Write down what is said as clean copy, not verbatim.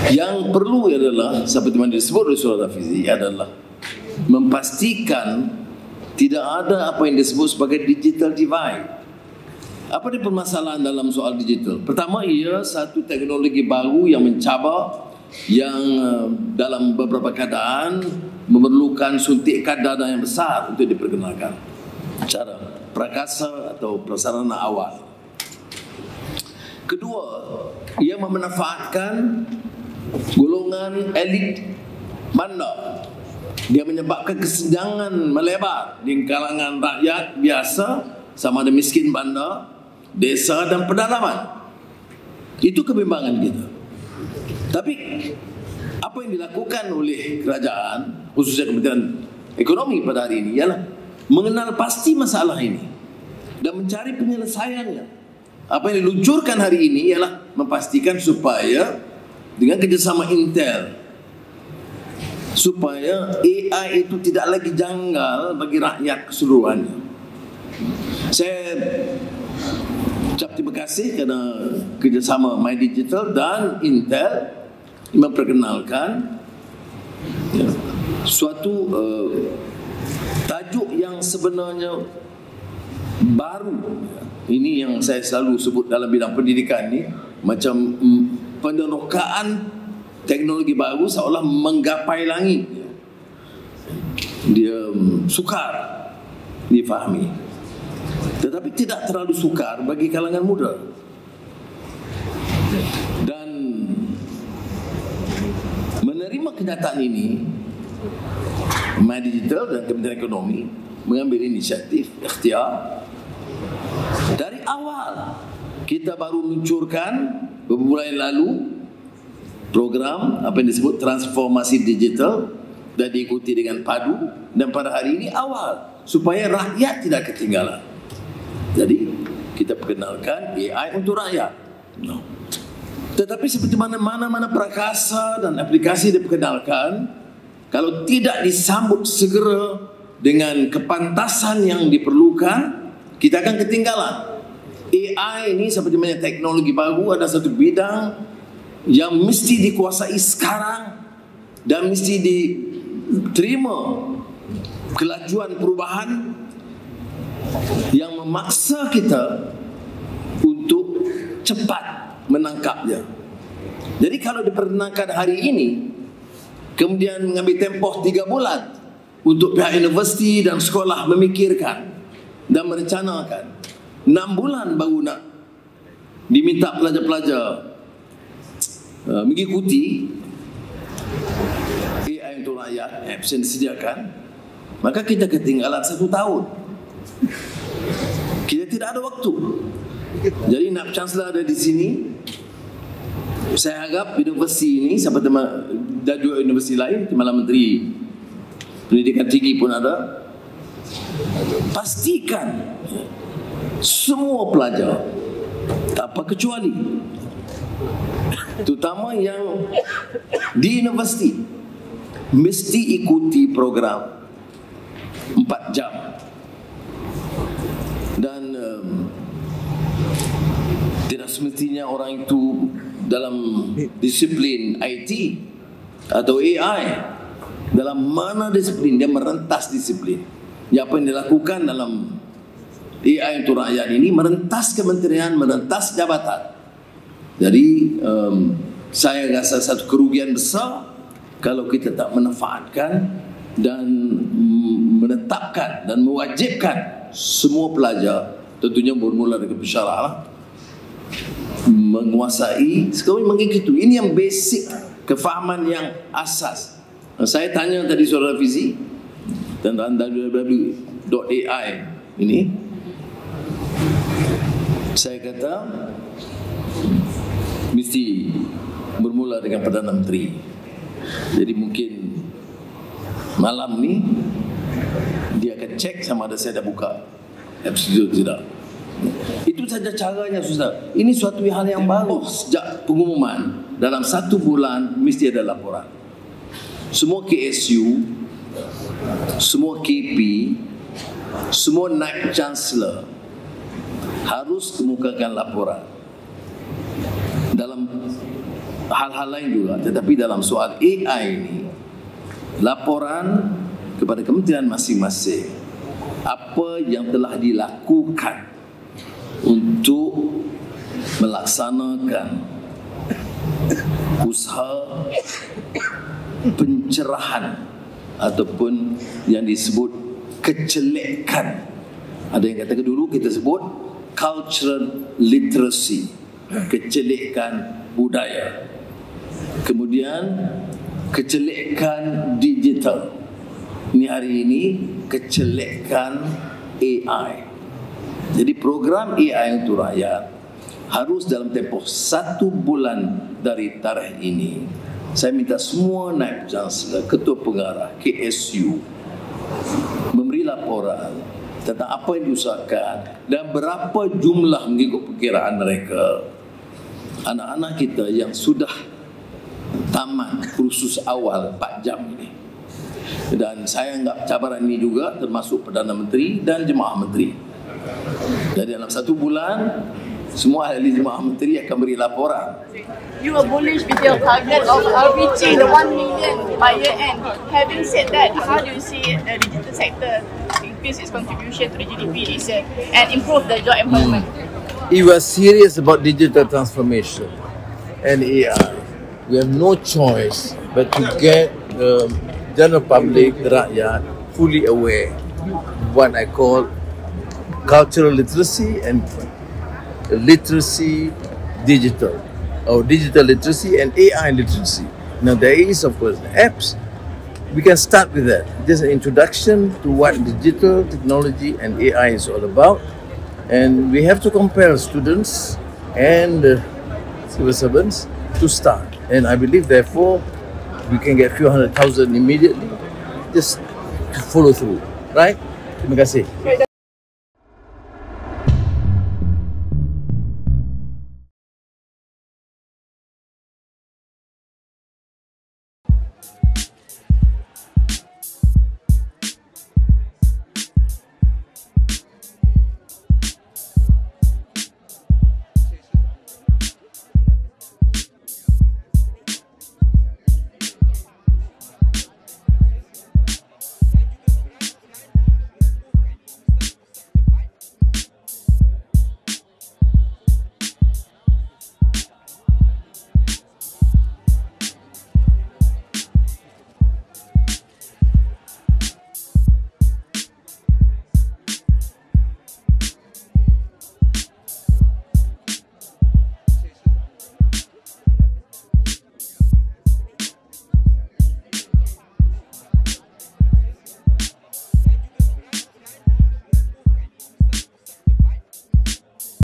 Yang perlu adalah, seperti yang disebut oleh Saudara Fizi, adalah memastikan tidak ada apa yang disebut sebagai digital divide. Apa dia permasalahan dalam soal digital? Pertama, ia satu teknologi baru yang mencabar, yang dalam beberapa keadaan memerlukan suntikan dana yang besar untuk diperkenalkan secara prakasa atau prasarana awal. Kedua, ia memanfaatkan golongan elit bandar. Dia menyebabkan kesenjangan melebar di kalangan rakyat biasa, sama ada miskin bandar, desa dan pedalaman. Itu kebimbangan kita. Tapi apa yang dilakukan oleh kerajaan, khususnya Kementerian Ekonomi pada hari ini, ialah mengenal pasti masalah ini dan mencari penyelesaiannya. Apa yang diluncurkan hari ini ialah memastikan supaya dengan kerjasama Intel, supaya AI itu tidak lagi janggal bagi rakyat keseluruhannya. Saya ucap terima kasih kerana kerjasama MyDigital dan Intel memperkenalkan suatu tajuk yang sebenarnya baru. Ini yang saya selalu sebut dalam bidang pendidikan ni, macam penerokaan teknologi baru seolah menggapai langit. Dia sukar difahami, tetapi tidak terlalu sukar bagi kalangan muda. Dan menerima kenyataan ini, MyDigital dan Kementerian Ekonomi mengambil inisiatif ikhtiar. Dari awal kita baru luncurkan beberapa bulan yang lalu program apa yang disebut transformasi digital dan diikuti dengan padu, dan pada hari ini awal supaya rakyat tidak ketinggalan. Jadi kita perkenalkan AI untuk rakyat. Tetapi seperti mana-mana prakasa dan aplikasi diperkenalkan, kalau tidak disambut segera dengan kepantasan yang diperlukan, kita akan ketinggalan. AI ini seperti mana teknologi baru, ada satu bidang yang mesti dikuasai sekarang dan mesti diterima kelajuan perubahan yang memaksa kita untuk cepat menangkapnya. Jadi kalau diperkenalkan hari ini, kemudian mengambil tempoh 3 bulan untuk pihak universiti dan sekolah memikirkan dan merencanakan, 6 bulan baru nak diminta pelajar-pelajar mengikuti AI untuk rakyat, apps yang disediakan, maka kita ketinggalan 1 tahun. Kita tidak ada waktu. Jadi nak Chancellor ada di sini, saya harap universiti ini, seperti dan juga universiti lain, Timbalan Menteri Pendidikan Tinggi pun ada, pastikan semua pelajar tanpa kecuali, terutama yang di universiti, mesti ikuti program 4 jam. Dan tidak semestinya orang itu dalam disiplin IT atau AI, dalam mana disiplin, dia merentas disiplin. Ya, apa yang dilakukan dalam AI untuk rakyat ini merentas kementerian, merentas jabatan. Jadi saya rasa satu kerugian besar kalau kita tak memanfaatkan dan menetapkan dan mewajibkan semua pelajar, tentunya bermula dari pensyarah, menguasai, sekarang mengikuti. Ini yang basic, kefahaman yang asas. Saya tanya tadi Saudara Fizi tentang www.ai ini, saya kata mesti bermula dengan Perdana Menteri. Jadi mungkin malam ni dia akan cek sama ada saya dah buka apps itu tidak. Itu saja caranya, Ustaz. Ini suatu hal yang baru. Sejak pengumuman, dalam 1 bulan mesti ada laporan. Semua KSU, semua KP, semua naib chancellor harus kemukakan laporan dalam hal-hal lain juga. Tetapi dalam soal AI ini, laporan kepada kementerian masing-masing apa yang telah dilakukan untuk melaksanakan usaha pencerahan ataupun yang disebut kecelekan. Ada yang kata dulu kita sebut cultural literacy, kecelekan budaya. Kemudian kecelekan digital. Ini hari ini kecelekan AI. Jadi program AI untuk rakyat harus dalam tempoh 1 bulan dari tarikh ini. Saya minta semua naib chancellor, ketua pengarah, KSU memberi laporan tentang apa yang diusahakan dan berapa jumlah mengikut perkiraan mereka anak-anak kita yang sudah tamat kursus awal 4 jam ini. Dan saya anggap cabaran ini juga termasuk Perdana Menteri dan Jemaah Menteri. Jadi dalam 1 bulan semua ahli Jemaah Menteri akan beri laporan. You are bullish with your target of reaching the 1 million by year end. Having said that, how do you see the digital sector increase its contribution to the GDP this year and improve the job employment? If we are serious about digital transformation and AI, we have no choice but to get the general public, the rakyat, fully aware of what I call cultural literacy and literacy digital, or digital literacy and AI literacy. Now there is of course apps. We can start with that. Just an introduction to what digital technology and AI is all about. And we have to compel students and civil servants to start. And I believe therefore we can get a few 100,000 immediately just to follow through. Right? Terima kasih.